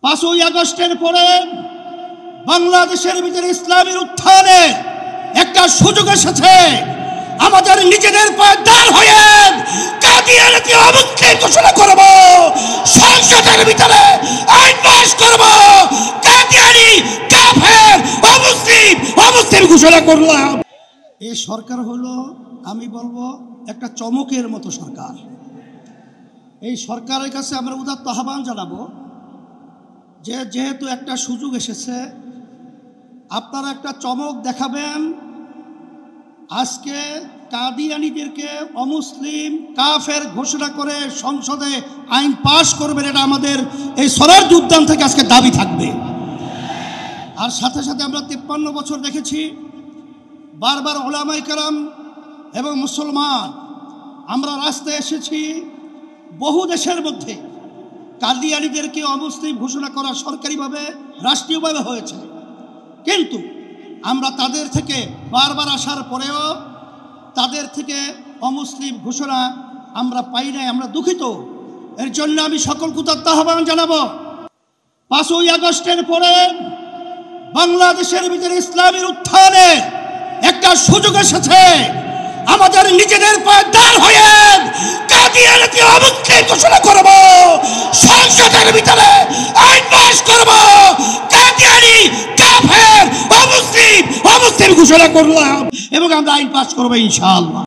5ই আগস্টের পরে বাংলাদেশের ভিতরে ইসলামের উত্থানে একটা সুযোগ এসেছে। আমাদের নিজেদের পায়ে দাঁড় হয়ে কাদিয়ানীকে অমুসলিম ঘোষণা করব, সংসদের ভিতরে আইন পাস করব, কাদিয়ানী কাফের অমুসলিম ঘোষণা করলাম। এই সরকার হলো, আমি বলবো, একটা চমকের মতো সরকার। এই সরকারের কাছে আমরা উদাত্ত আহ্বান জানাবো যে যেহেতু একটা সুযোগ এসেছে, আপনারা একটা চমক দেখাবেন। আজকে কাদিয়ানীদেরকে অমুসলিম কাফের ঘোষণা করে সংসদে আইন পাশ করবেন, এটা আমাদের এই সরার উদ্যান থেকে আজকে দাবি থাকবে। আর সাথে সাথে আমরা 53 বছর দেখেছি বারবার উলামায়ে কেরাম এবং মুসলমান আমরা রাস্তায় এসেছি। বহু দেশের মধ্যে কাদিয়ানীদেরকে অমুসলিম ঘোষণা করা সরকারিভাবে রাষ্ট্রীয়ভাবে হয়েছে, কিন্তু আমরা তাদের থেকে বারবার আসার পরেও তাদের থেকে অমুসলিম ঘোষণা আমরা পাই নাই। আমরা দুঃখিত। এর জন্য আমি সকলকে উদাত্ত আহ্বান জানাবো, 5ই আগস্টের পরে বাংলাদেশের ভিতরে ইসলামের উত্থানে একটা সুযোগ এসেছে। আমাদের নিজেদের পায়ে দাঁড় হয়ে কাদিয়ানীকে অমুসলিম ঘোষণা করব, সংসদের ভিতরে আইন পাস করব, কাদিয়ানী কাফের অমুসলিম ঘোষণা করলাম এবং আমরা আইন পাস করবো ইনশাআল্লাহ।